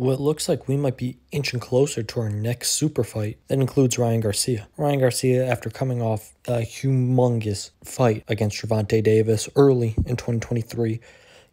what looks like we might be inching closer to our next super fight that includes Ryan Garcia. Ryan Garcia, after coming off a humongous fight against Gervonta Davis early in 2023,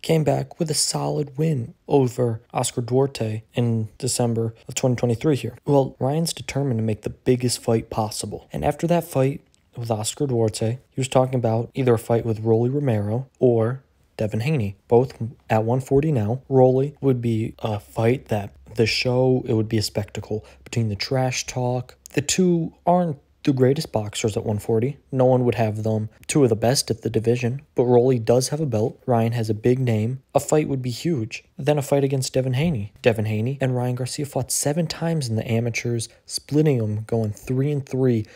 came back with a solid win over Oscar Duarte in December of 2023 here. Well, Ryan's determined to make the biggest fight possible. And after that fight with Oscar Duarte, he was talking about either a fight with Romero or Devin Haney, both at 140 now. Rolly would be a fight that it would be a spectacle between the trash talk. The two aren't the greatest boxers at 140. No one would have them. Two of the best at the division. But Rolly does have a belt. Ryan has a big name. A fight would be huge. Then a fight against Devin Haney. Devin Haney and Ryan Garcia fought 7 times in the amateurs, splitting them, going 3-3.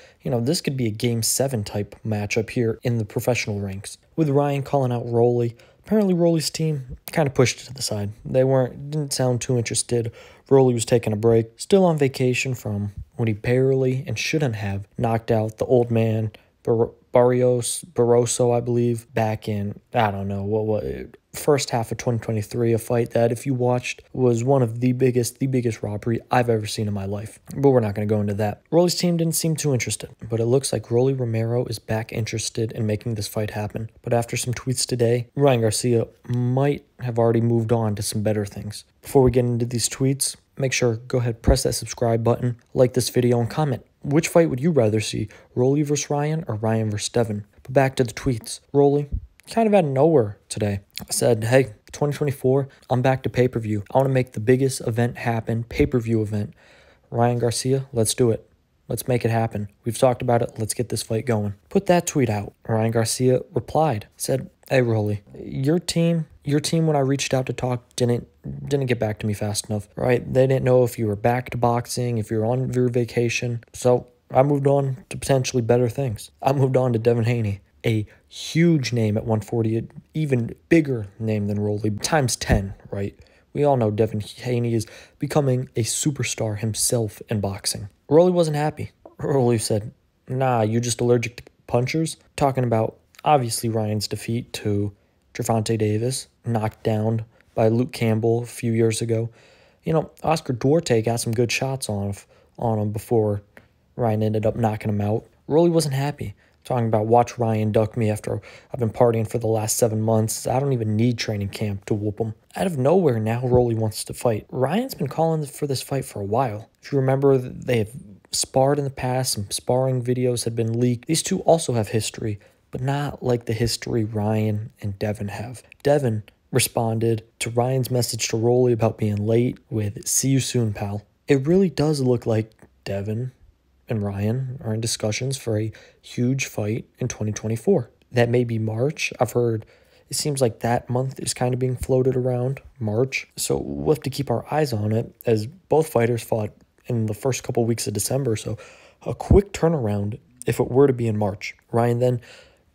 This could be a Game 7 type matchup here in the professional ranks. With Ryan calling out Rolly, apparently Rolly's team kind of pushed it to the side. They didn't sound too interested. Rolly was taking a break, still on vacation from when he barely and shouldn't have knocked out the old man Barroso, I believe, back in, I don't know, what first half of 2023, a fight that, if you watched, was one of the biggest robbery I've ever seen in my life. But we're not going to go into that. Rolly's team didn't seem too interested, but it looks like Rolly Romero is back interested in making this fight happen. But after some tweets today, Ryan Garcia might have already moved on to some better things. Before we get into these tweets, make sure, go ahead, press that subscribe button, like this video, and comment. Which fight would you rather see, Rolly versus Ryan or Ryan versus Devin? But back to the tweets. Rolly, kind of out of nowhere today, said, hey, 2024, I'm back to pay-per-view. I want to make the biggest event happen, pay-per-view event. Ryan Garcia, let's do it. Let's make it happen. We've talked about it. Let's get this fight going. Put that tweet out. Ryan Garcia replied, said, hey, Rolly, your team when I reached out to talk didn't get back to me fast enough, right? They didn't know if you were back to boxing, if you were on your vacation. So I moved on to potentially better things. I moved on to Devin Haney, a huge name at 140, an even bigger name than Rolly, times 10, right? We all know Devin Haney is becoming a superstar himself in boxing. Rolly wasn't happy. Rolly said, nah, you're just allergic to punchers. Talking about, obviously, Ryan's defeat to Gervonta Davis, knocked down by Luke Campbell a few years ago. Oscar Duarte got some good shots on him before Ryan ended up knocking him out. Rolly wasn't happy. Talking about, watch Ryan duck me after I've been partying for the last 7 months. I don't even need training camp to whoop him. Out of nowhere, now Rolly wants to fight. Ryan's been calling for this fight for a while. If you remember, they have sparred in the past. Some sparring videos had been leaked. These two also have history, but not like the history Ryan and Devin have. Devin responded to Ryan's message to Rolly about being late with, see you soon, pal. It really does look like Devin and Ryan are in discussions for a huge fight in 2024. That may be March. I've heard it seems like that month is kind of being floated around, March. So we'll have to keep our eyes on it, as both fighters fought in the first couple weeks of December. So a quick turnaround if it were to be in March. Ryan then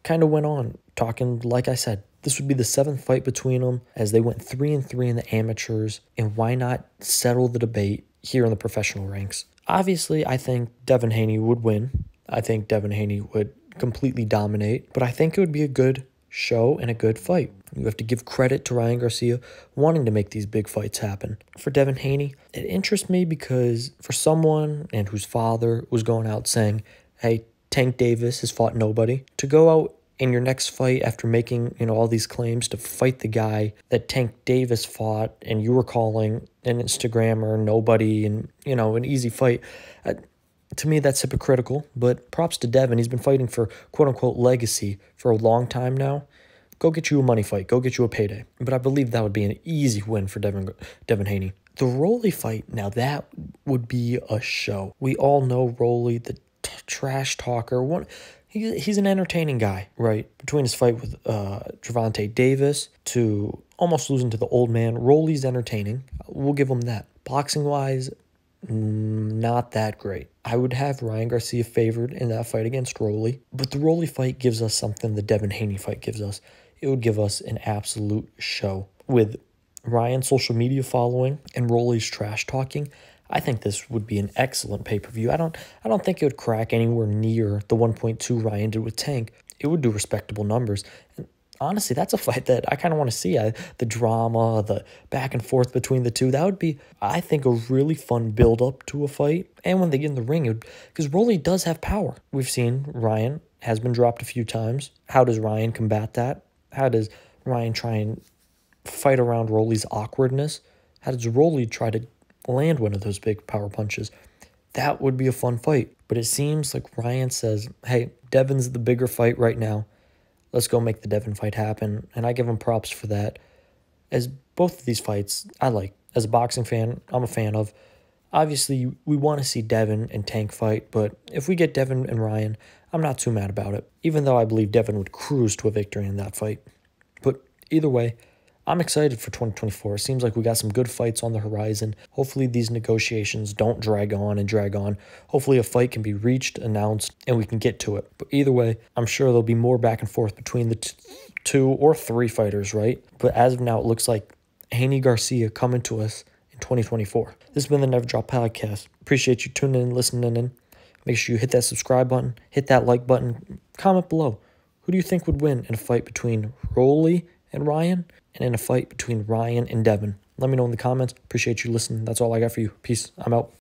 kind of went on talking, like I said, this would be the 7th fight between them, as they went 3-3 in the amateurs, and why not settle the debate here in the professional ranks? Obviously, I think Devin Haney would win. I think Devin Haney would completely dominate, but I think it would be a good show and a good fight. You have to give credit to Ryan Garcia wanting to make these big fights happen. For Devin Haney, it interests me because for someone and whose father was going out saying, hey, Tank Davis has fought nobody, to go out in your next fight after making, all these claims to fight the guy that Tank Davis fought and you were calling an Instagrammer nobody and, an easy fight. To me, that's hypocritical, but props to Devin. He's been fighting for quote-unquote legacy for a long time now. Go get you a money fight. Go get you a payday. But I believe that would be an easy win for Devin Haney. The Rolly fight, now that would be a show. We all know Rolly, the trash talker. He's an entertaining guy, right? Between his fight with Gervonta Davis to almost losing to the old man, Rolly's entertaining. We'll give him that. Boxing-wise, not that great. I would have Ryan Garcia favored in that fight against Rolly, but the Rolly fight gives us something the Devin Haney fight gives us. It would give us an absolute show. With Ryan's social media following and Rolly's trash talking, I think this would be an excellent pay-per-view. I don't think it would crack anywhere near the 1.2 Ryan did with Tank. It would do respectable numbers. And honestly, that's a fight that I kind of want to see. The drama, the back and forth between the two, that would be, I think, a really fun build-up to a fight. And when they get in the ring, because Rolly does have power. We've seen Ryan has been dropped a few times. How does Ryan combat that? How does Ryan try and fight around Rolly's awkwardness? How does Rolly try to land one of those big power punches? That would be a fun fight. But it seems like Ryan says, hey, Devin's the bigger fight right now. Let's go make the Devin fight happen. And I give him props for that. As both of these fights, I like. As a boxing fan, I'm a fan of. Obviously, we want to see Devin and Tank fight, but if we get Devin and Ryan, I'm not too mad about it, even though I believe Devin would cruise to a victory in that fight. But either way, I'm excited for 2024. It seems like we got some good fights on the horizon. Hopefully these negotiations don't drag on and drag on. Hopefully a fight can be reached, announced, and we can get to it. But either way, I'm sure there'll be more back and forth between the two or three fighters, right? But as of now, it looks like Haney Garcia coming to us in 2024. This has been the Never Drop Podcast. Appreciate you tuning in, listening in. Make sure you hit that subscribe button, hit that like button, comment below. Who do you think would win in a fight between Rolly and Ryan, and in a fight between Ryan and Devin? Let me know in the comments. Appreciate you listening. That's all I got for you. Peace. I'm out.